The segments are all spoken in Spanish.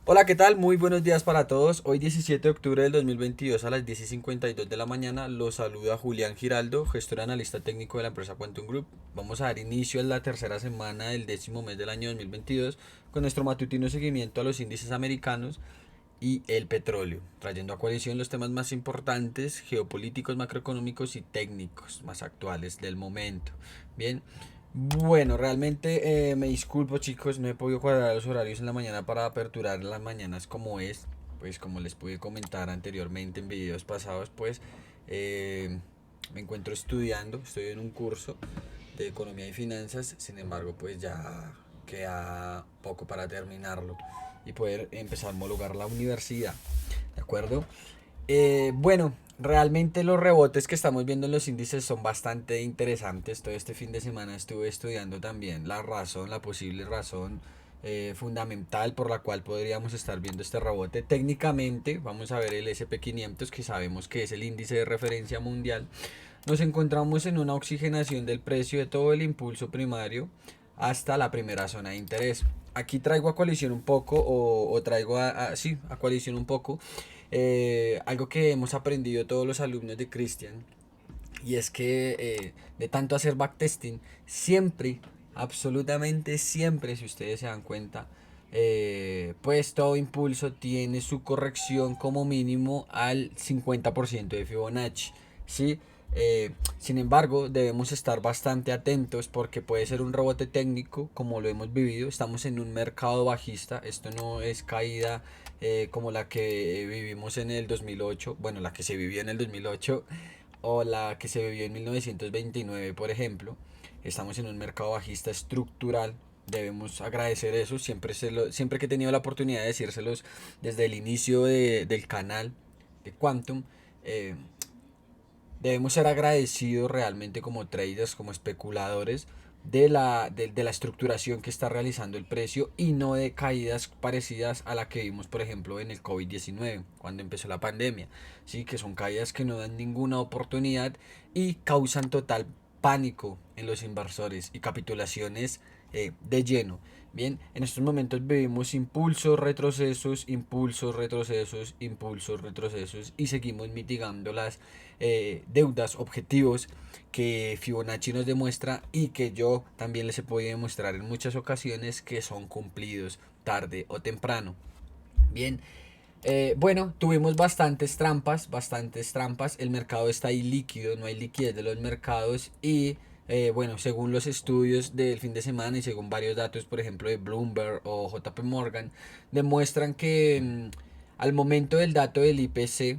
Hola, ¿qué tal? Muy buenos días para todos. Hoy 17 de octubre del 2022 a las 10:52 de la mañana los saluda Julián Giraldo, gestor analista técnico de la empresa Quantum Group. Vamos a dar inicio a la tercera semana del décimo mes del año 2022 con nuestro matutino seguimiento a los índices americanos y el petróleo, trayendo a coalición los temas más importantes, geopolíticos, macroeconómicos y técnicos más actuales del momento. Bien, bueno, realmente me disculpo chicos, no he podido cuadrar los horarios en la mañana para aperturar las mañanas como es, pues como les pude comentar anteriormente en videos pasados, pues eh, me encuentro estudiando, estoy en un curso de economía y finanzas, sin embargo pues ya queda poco para terminarlo y poder empezar a homologar la universidad, ¿de acuerdo? Bueno, realmente los rebotes que estamos viendo en los índices son bastante interesantes. Todo este fin de semana estuve estudiando también la razón, la posible razón fundamental por la cual podríamos estar viendo este rebote. Técnicamente, vamos a ver el SP 500, que sabemos que es el índice de referencia mundial. Nos encontramos en una oxigenación del precio de todo el impulso primario hasta la primera zona de interés. Aquí traigo a coalición un poco, o traigo sí, a coalición un poco, algo que hemos aprendido todos los alumnos de Christian, y es que de tanto hacer backtesting, siempre, absolutamente siempre, si ustedes se dan cuenta, pues todo impulso tiene su corrección como mínimo al 50% de Fibonacci, ¿sí? Sin embargo, debemos estar bastante atentos porque puede ser un rebote técnico, como lo hemos vivido. Estamos en un mercado bajista. Esto no es caída como la que vivimos en el 2008. Bueno, la que se vivió en el 2008 o la que se vivió en 1929, por ejemplo. Estamos en un mercado bajista estructural. Debemos agradecer eso. Siempre que he tenido la oportunidad de decírselos desde el inicio del canal de Quantum, eh, debemos ser agradecidos realmente como traders, como especuladores de la estructuración que está realizando el precio y no de caídas parecidas a la que vimos, por ejemplo, en el COVID-19, cuando empezó la pandemia. Sí, que son caídas que no dan ninguna oportunidad y causan total pánico en los inversores y capitulaciones de lleno. Bien, en estos momentos vivimos impulsos, retrocesos, impulsos, retrocesos, impulsos, retrocesos y seguimos mitigando las deudas, objetivos que Fibonacci nos demuestra y que yo también les he podido demostrar en muchas ocasiones que son cumplidos tarde o temprano. Bien, bueno, tuvimos bastantes trampas. El mercado está ahí líquido, no hay liquidez de los mercados y bueno, según los estudios del fin de semana y según varios datos, por ejemplo, de Bloomberg o JP Morgan, demuestran que al momento del dato del IPC,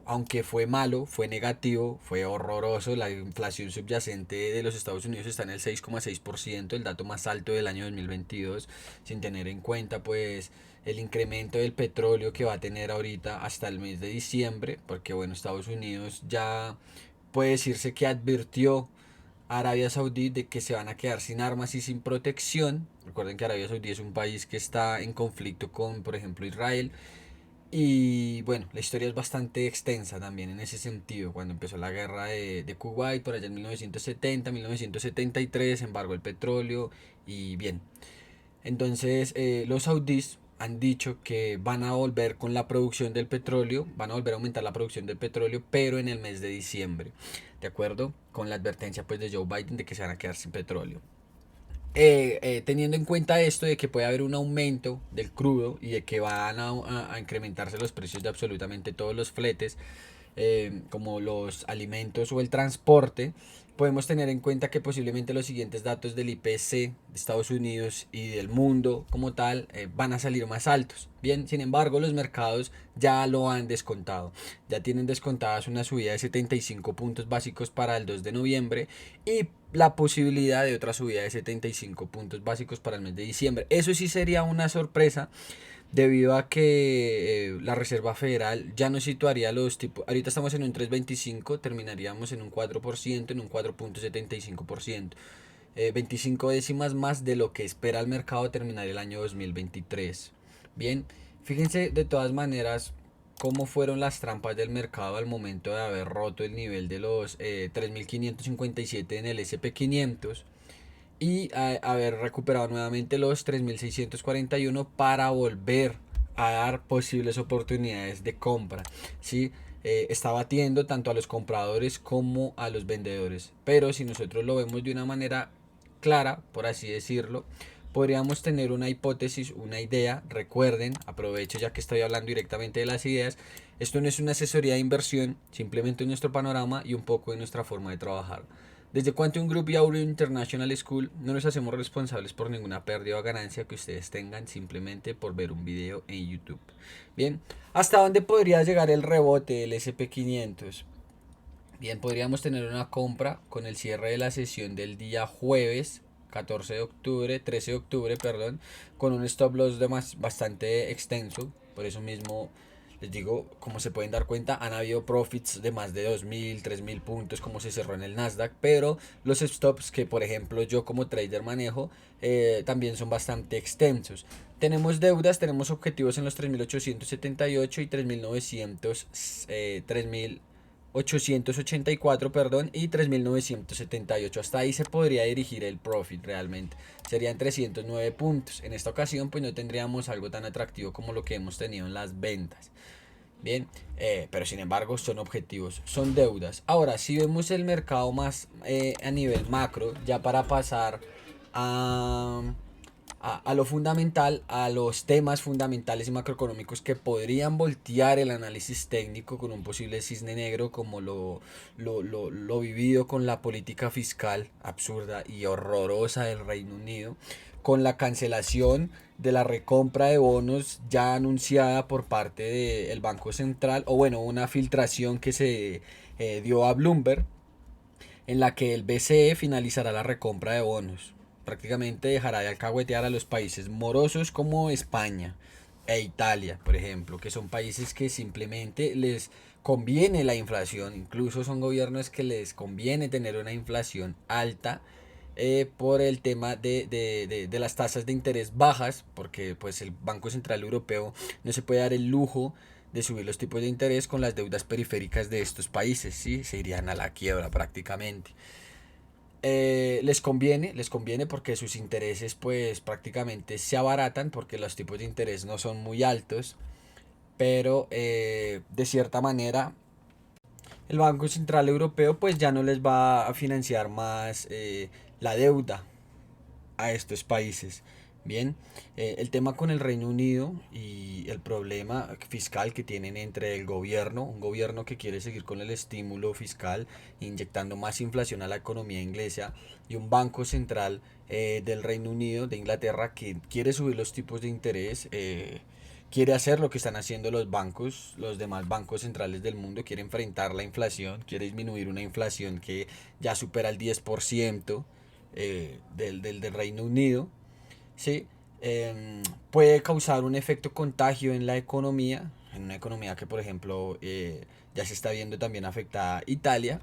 aunque fue malo, fue negativo, fue horroroso, la inflación subyacente de los Estados Unidos está en el 6,6%, el dato más alto del año 2022, sin tener en cuenta pues el incremento del petróleo que va a tener ahorita hasta el mes de diciembre, porque bueno, Estados Unidos ya puede decirse que advirtió a Arabia Saudí de que se van a quedar sin armas y sin protección. Recuerden que Arabia Saudí es un país que está en conflicto con, por ejemplo, Israel. Y bueno, la historia es bastante extensa también en ese sentido. Cuando empezó la guerra de Kuwait, por allá en 1970, 1973, embargo el petróleo y bien. Entonces, los saudíes han dicho que van a volver con la producción del petróleo, van a volver a aumentar la producción del petróleo, pero en el mes de diciembre, ¿de acuerdo? Con la advertencia pues de Joe Biden de que se van a quedar sin petróleo. Teniendo en cuenta esto de que puede haber un aumento del crudo y de que van a incrementarse los precios de absolutamente todos los fletes, como los alimentos o el transporte, podemos tener en cuenta que posiblemente los siguientes datos del IPC de Estados Unidos y del mundo como tal van a salir más altos. Bien, sin embargo, los mercados ya lo han descontado. Ya tienen descontadas una subida de 75 puntos básicos para el 2 de noviembre y la posibilidad de otra subida de 75 puntos básicos para el mes de diciembre. Eso sí sería una sorpresa debido a que la Reserva Federal ya no situaría los tipos, ahorita estamos en un 3,25, terminaríamos en un 4%, en un 4,75%, 25 décimas más de lo que espera el mercado terminar el año 2023. Bien, fíjense de todas maneras cómo fueron las trampas del mercado al momento de haber roto el nivel de los 3.557 en el SP 500 y haber recuperado nuevamente los 3.641 para volver a dar posibles oportunidades de compra, ¿sí? Está batiendo tanto a los compradores como a los vendedores. Pero si nosotros lo vemos de una manera clara, por así decirlo, podríamos tener una hipótesis, una idea. Recuerden, aprovecho ya que estoy hablando directamente de las ideas, esto no es una asesoría de inversión, simplemente nuestro panorama y un poco de nuestra forma de trabajar. Desde Quantum Group y Audio International School no nos hacemos responsables por ninguna pérdida o ganancia que ustedes tengan simplemente por ver un video en YouTube. Bien, ¿hasta dónde podría llegar el rebote del SP500? Bien, podríamos tener una compra con el cierre de la sesión del día jueves 14 de octubre, 13 de octubre, perdón, con un stop loss de bastante extenso. Por eso mismo les digo, como se pueden dar cuenta, han habido profits de más de 2.000, 3.000 puntos como se cerró en el Nasdaq, pero los stops que por ejemplo yo como trader manejo también son bastante extensos. Tenemos deudas, tenemos objetivos en los 3.878 y 3.900, 3.884, perdón, y 3.978. Hasta ahí se podría dirigir el profit realmente. Serían 309 puntos. En esta ocasión pues no tendríamos algo tan atractivo como lo que hemos tenido en las ventas. Bien, pero sin embargo son objetivos, son deudas. Ahora, si vemos el mercado más a nivel macro, ya para pasar a, a lo fundamental, a los temas fundamentales y macroeconómicos que podrían voltear el análisis técnico con un posible cisne negro como lo vivido con la política fiscal absurda y horrorosa del Reino Unido, con la cancelación de la recompra de bonos ya anunciada por parte del Banco Central, o bueno, una filtración que se dio a Bloomberg, en la que el BCE finalizará la recompra de bonos. Prácticamente dejará de alcahuetear a los países morosos como España e Italia, por ejemplo, que son países que simplemente les conviene la inflación, incluso son gobiernos que les conviene tener una inflación alta por el tema de las tasas de interés bajas, porque pues el Banco Central Europeo no se puede dar el lujo de subir los tipos de interés con las deudas periféricas de estos países, ¿sí? Se irían a la quiebra prácticamente. Les conviene porque sus intereses pues prácticamente se abaratan porque los tipos de interés no son muy altos, pero de cierta manera el Banco Central Europeo pues ya no les va a financiar más la deuda a estos países. Bien, el tema con el Reino Unido y el problema fiscal que tienen entre el gobierno, un gobierno que quiere seguir con el estímulo fiscal, inyectando más inflación a la economía inglesa, y un banco central del Reino Unido, de Inglaterra, que quiere subir los tipos de interés, quiere hacer lo que están haciendo los bancos, los demás bancos centrales del mundo, quiere enfrentar la inflación, quiere disminuir una inflación que ya supera el 10% del Reino Unido, ¿sí? Puede causar un efecto contagio en la economía, en una economía que por ejemplo ya se está viendo también afectada Italia,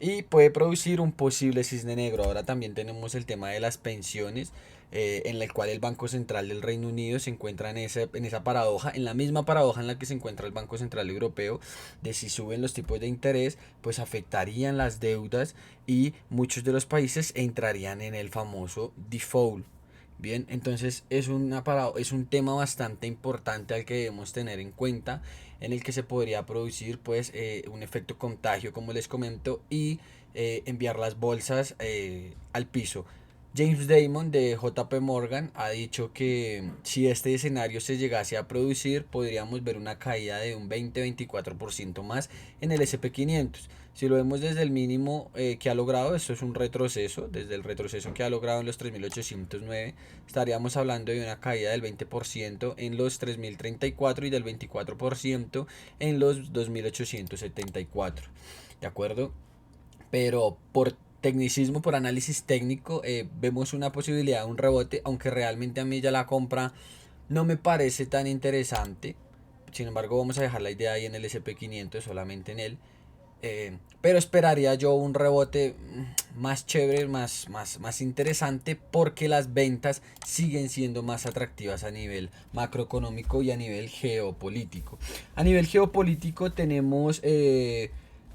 y puede producir un posible cisne negro. Ahora también tenemos el tema de las pensiones, en el cual el Banco Central del Reino Unido se encuentra en esa paradoja, en la misma paradoja en la que se encuentra el Banco Central Europeo, de si suben los tipos de interés, pues afectarían las deudas y muchos de los países entrarían en el famoso default. Bien, entonces es un tema bastante importante al que debemos tener en cuenta, en el que se podría producir pues un efecto contagio como les comento y enviar las bolsas al piso. James Damon de JP Morgan ha dicho que si este escenario se llegase a producir, podríamos ver una caída de un 20-24% más en el SP500. Si lo vemos desde el mínimo que ha logrado, esto es un retroceso, desde el retroceso que ha logrado en los 3.809, estaríamos hablando de una caída del 20% en los 3.034 y del 24% en los 2.874. ¿De acuerdo? Pero por tecnicismo, por análisis técnico, vemos una posibilidad de un rebote, aunque realmente a mí ya la compra no me parece tan interesante. Sin embargo, vamos a dejar la idea ahí en el SP500, solamente en él. Pero esperaría yo un rebote más chévere, más interesante, porque las ventas siguen siendo más atractivas a nivel macroeconómico y a nivel geopolítico. A nivel geopolítico tenemos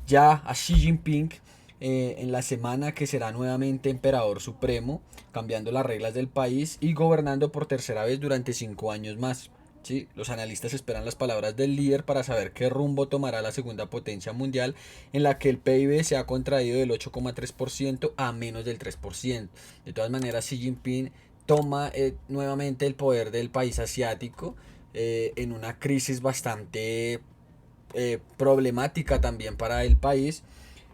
ya a Xi Jinping en la semana que será nuevamente emperador supremo, cambiando las reglas del país y gobernando por tercera vez durante 5 años más. ¿sí? Los analistas esperan las palabras del líder para saber qué rumbo tomará la segunda potencia mundial, en la que el PIB se ha contraído del 8,3% a menos del 3%. De todas maneras, Xi Jinping toma nuevamente el poder del país asiático en una crisis bastante problemática también para el país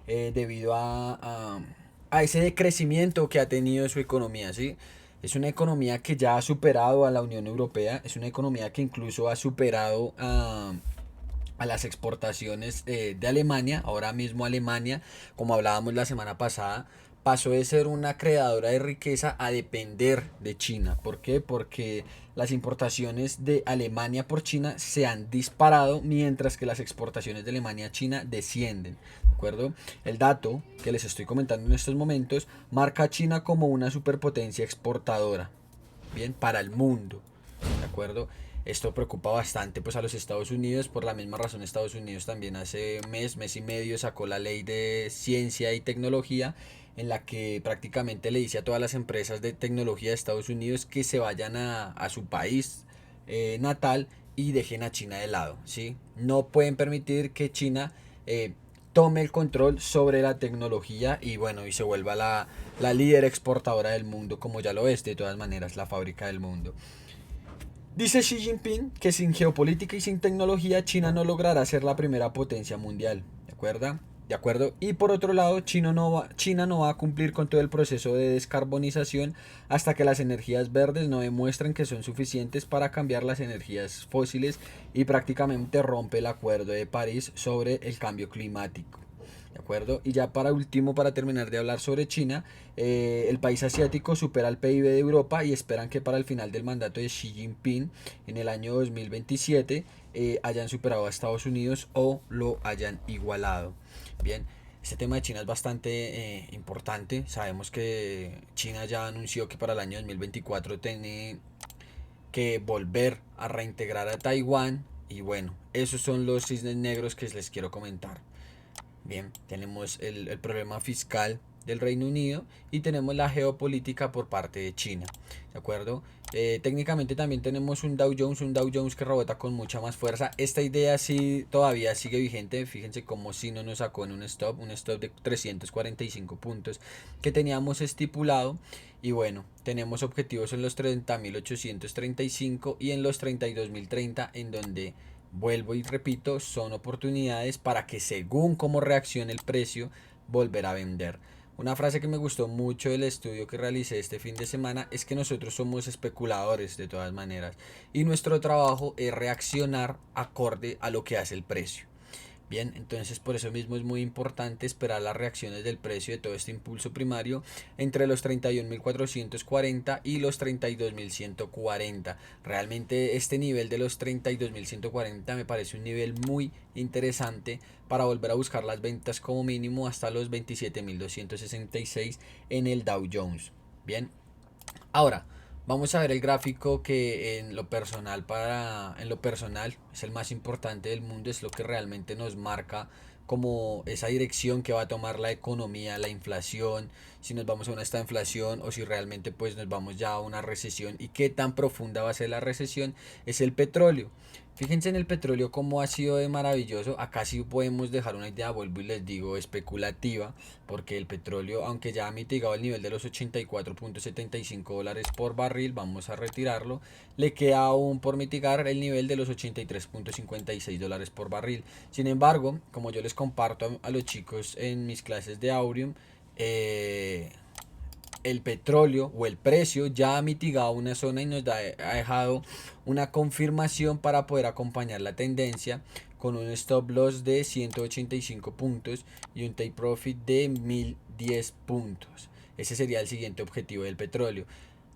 debido a ese decrecimiento que ha tenido su economía, ¿sí? Es una economía que ya ha superado a la Unión Europea, es una economía que incluso ha superado a las exportaciones de Alemania. Ahora mismo Alemania, como hablábamos la semana pasada, pasó de ser una creadora de riqueza a depender de China. ¿Por qué? Porque las importaciones de Alemania por China se han disparado mientras que las exportaciones de Alemania a China descienden. ¿De acuerdo? El dato que les estoy comentando en estos momentos marca a China como una superpotencia exportadora, bien, para el mundo. ¿De acuerdo? Esto preocupa bastante pues a los Estados Unidos. Por la misma razón, Estados Unidos también hace mes y medio sacó la ley de ciencia y tecnología, en la que prácticamente le dice a todas las empresas de tecnología de Estados Unidos que se vayan a su país natal y dejen a China de lado, ¿sí? No pueden permitir que China tome el control sobre la tecnología y bueno, y se vuelva la líder exportadora del mundo, como ya lo es de todas maneras, la fábrica del mundo. Dice Xi Jinping que sin geopolítica y sin tecnología China no logrará ser la primera potencia mundial. ¿De acuerdo? ¿De acuerdo? Y por otro lado, China no va a cumplir con todo el proceso de descarbonización hasta que las energías verdes no demuestren que son suficientes para cambiar las energías fósiles y prácticamente rompe el Acuerdo de París sobre el cambio climático. ¿De acuerdo? Y ya para último, para terminar de hablar sobre China, el país asiático supera el PIB de Europa y esperan que para el final del mandato de Xi Jinping en el año 2027 hayan superado a Estados Unidos o lo hayan igualado. Bien, este tema de China es bastante importante. Sabemos que China ya anunció que para el año 2024 tiene que volver a reintegrar a Taiwán. Y bueno, esos son los cisnes negros que les quiero comentar. Bien, tenemos el problema fiscal del Reino Unido y tenemos la geopolítica por parte de China. ¿De acuerdo? Técnicamente también tenemos un Dow Jones que rebota con mucha más fuerza. Esta idea sí todavía sigue vigente. Fíjense cómo si no nos sacó en un stop de 345 puntos que teníamos estipulado. Y bueno, tenemos objetivos en los 30.835 y en los 32.030, en donde vuelvo y repito, son oportunidades para que según cómo reaccione el precio, volver a vender. Una frase que me gustó mucho del estudio que realicé este fin de semana es que nosotros somos especuladores de todas maneras y nuestro trabajo es reaccionar acorde a lo que hace el precio. Bien, entonces por eso mismo es muy importante esperar las reacciones del precio de todo este impulso primario entre los 31.440 y los 32.140. Realmente este nivel de los 32.140 me parece un nivel muy interesante para volver a buscar las ventas como mínimo hasta los 27.266 en el Dow Jones. Bien, ahora vamos a ver el gráfico que en lo personal es el más importante del mundo, es lo que realmente nos marca como esa dirección que va a tomar la economía, la inflación, si nos vamos a una esta inflación o si realmente pues nos vamos ya a una recesión y qué tan profunda va a ser la recesión. Es el petróleo. Fíjense en el petróleo cómo ha sido de maravilloso. Acá sí podemos dejar una idea, vuelvo y les digo, especulativa, porque el petróleo, aunque ya ha mitigado el nivel de los 84.75 dólares por barril, vamos a retirarlo, le queda aún por mitigar el nivel de los 83.56 dólares por barril. Sin embargo, como yo les comparto a los chicos en mis clases de Aurium, el petróleo o el precio ya ha mitigado una zona y ha dejado una confirmación para poder acompañar la tendencia con un stop loss de 185 puntos y un take profit de 1010 puntos. Ese sería el siguiente objetivo del petróleo.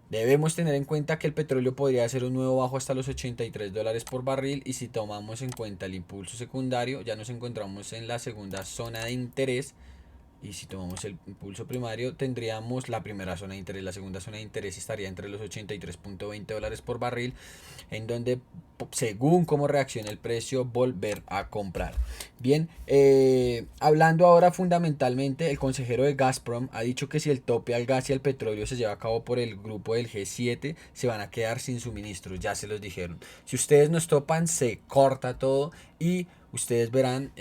Debemos tener en cuenta que el petróleo podría hacer un nuevo bajo hasta los 83 dólares por barril y si tomamos en cuenta el impulso secundario ya nos encontramos en la segunda zona de interés Y si tomamos el impulso primario, tendríamos la primera zona de interés. La segunda zona de interés estaría entre los 83.20 dólares por barril, en donde, según cómo reaccione el precio, volver a comprar. Bien, hablando ahora fundamentalmente, el consejero de Gazprom ha dicho que si el tope al gas y al petróleo se lleva a cabo por el grupo del G7, se van a quedar sin suministros, ya se los dijeron. Si ustedes nos topan, se corta todo y ustedes verán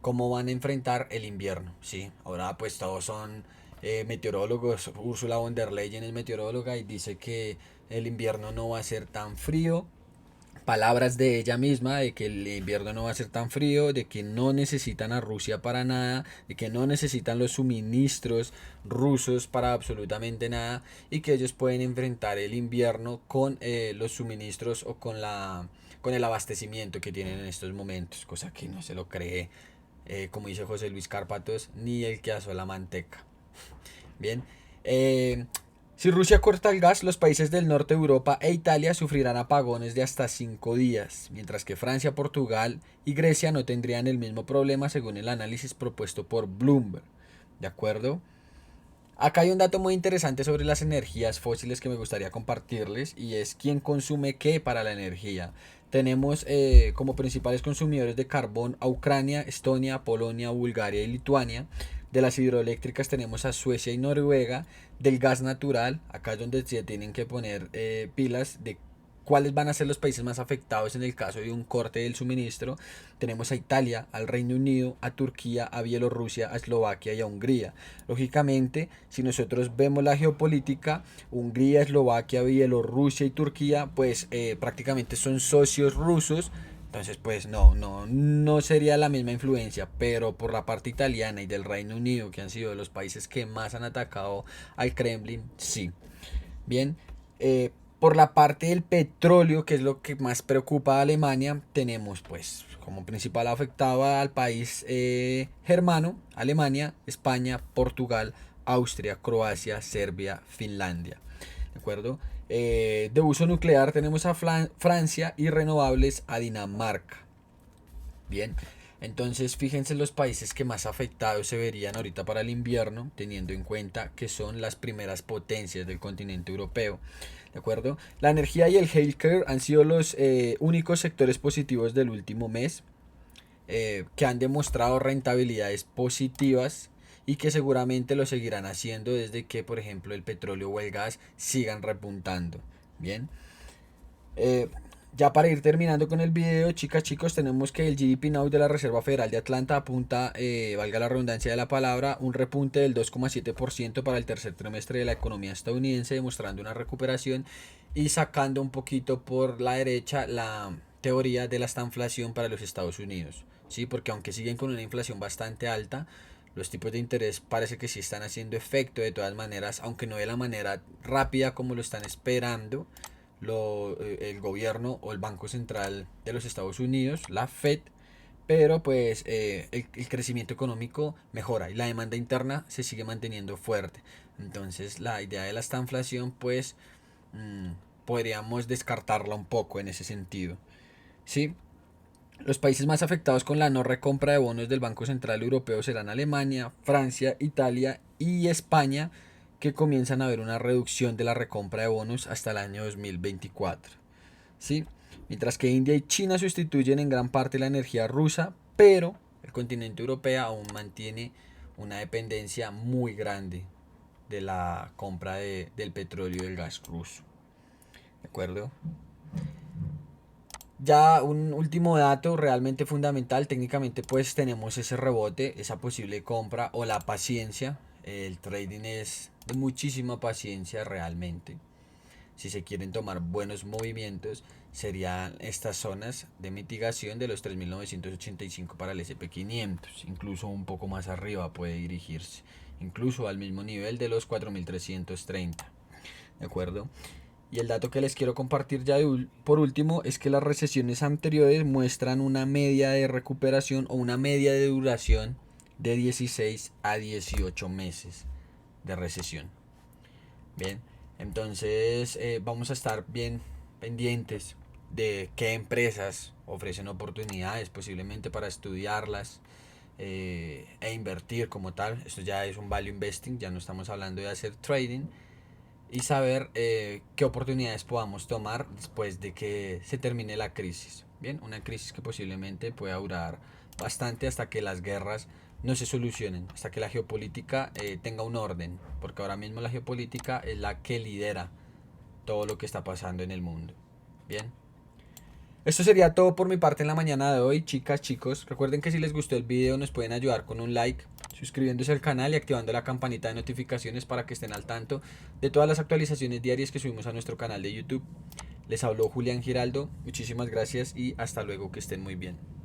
cómo van a enfrentar el invierno. ¿Sí? Ahora pues todos son meteorólogos. Ursula von der Leyen es meteoróloga y dice que el invierno no va a ser tan frío. Palabras de ella misma de que el invierno no va a ser tan frío, de que no necesitan a Rusia para nada, de que no necesitan los suministros rusos para absolutamente nada y que ellos pueden enfrentar el invierno con los suministros o con el abastecimiento que tienen en estos momentos, cosa que no se lo cree, como dice José Luis Cárpatos, ni el que asó la manteca. Bien, si Rusia corta el gas, los países del norte de Europa e Italia sufrirán apagones de hasta 5 días, mientras que Francia, Portugal y Grecia no tendrían el mismo problema según el análisis propuesto por Bloomberg. ¿De acuerdo? Acá hay un dato muy interesante sobre las energías fósiles que me gustaría compartirles y es quién consume qué para la energía. Tenemos como principales consumidores de carbón a Ucrania, Estonia, Polonia, Bulgaria y Lituania. De las hidroeléctricas tenemos a Suecia y Noruega. Del gas natural, acá es donde se tienen que poner pilas de cuáles van a ser los países más afectados en el caso de un corte del suministro. Tenemos a Italia, al Reino Unido, a Turquía, a Bielorrusia, a Eslovaquia y a Hungría. Lógicamente, si nosotros vemos la geopolítica, Hungría, Eslovaquia, Bielorrusia y Turquía, pues prácticamente son socios rusos. Entonces, pues no sería la misma influencia, pero por la parte italiana y del Reino Unido, que han sido los países que más han atacado al Kremlin, sí. Bien, por la parte del petróleo, que es lo que más preocupa a Alemania, tenemos pues como principal afectado al país germano, Alemania, España, Portugal, Austria, Croacia, Serbia, Finlandia. ¿De acuerdo? De uso nuclear tenemos a Francia y renovables a Dinamarca. Bien, entonces fíjense los países que más afectados se verían ahorita para el invierno, teniendo en cuenta que son las primeras potencias del continente europeo. ¿De acuerdo? La energía y el healthcare han sido los únicos sectores positivos del último mes que han demostrado rentabilidades positivas y que seguramente lo seguirán haciendo desde que, por ejemplo, el petróleo o el gas sigan repuntando. Bien. Eh, ya para ir terminando con el video, chicas, chicos, tenemos que el GDP Now de la Reserva Federal de Atlanta apunta, valga la redundancia de la palabra, un repunte del 2,7% para el tercer trimestre de la economía estadounidense, demostrando una recuperación y sacando un poquito por la derecha la teoría de la estanflación para los Estados Unidos. Sí, porque aunque siguen con una inflación bastante alta, los tipos de interés parece que sí están haciendo efecto de todas maneras, aunque no de la manera rápida como lo están esperando el gobierno o el Banco Central de los Estados Unidos, la Fed, pero pues el crecimiento económico mejora y la demanda interna se sigue manteniendo fuerte. Entonces la idea de la estanflación pues mmm, podríamos descartarla un poco en ese sentido. Sí, los países más afectados con la no recompra de bonos del Banco Central Europeo serán Alemania, Francia, Italia y España, que comienzan a ver una reducción de la recompra de bonos hasta el año 2024. ¿Sí? Mientras que India y China sustituyen en gran parte la energía rusa, pero el continente europeo aún mantiene una dependencia muy grande de la compra del petróleo y del gas ruso. ¿De acuerdo? Ya un último dato realmente fundamental, técnicamente pues tenemos ese rebote, esa posible compra o la paciencia. El trading es de muchísima paciencia realmente. Si se quieren tomar buenos movimientos, serían estas zonas de mitigación de los 3.985 para el SP500, incluso un poco más arriba puede dirigirse, incluso al mismo nivel de los 4.330. ¿De acuerdo? Y el dato que les quiero compartir ya por último es que las recesiones anteriores muestran una media de recuperación o una media de duración de 16 a 18 meses de recesión. Bien, entonces vamos a estar bien pendientes de qué empresas ofrecen oportunidades posiblemente para estudiarlas, e invertir como tal. Esto ya es un value investing, ya no estamos hablando de hacer trading. Y saber qué oportunidades podamos tomar después de que se termine la crisis. Bien, una crisis que posiblemente pueda durar bastante hasta que las guerras no se solucionen, hasta que la geopolítica tenga un orden, porque ahora mismo la geopolítica es la que lidera todo lo que está pasando en el mundo. Bien. Esto sería todo por mi parte en la mañana de hoy, chicas, chicos. Recuerden que si les gustó el video nos pueden ayudar con un like, suscribiéndose al canal y activando la campanita de notificaciones para que estén al tanto de todas las actualizaciones diarias que subimos a nuestro canal de YouTube. Les habló Julián Giraldo, muchísimas gracias y hasta luego, que estén muy bien.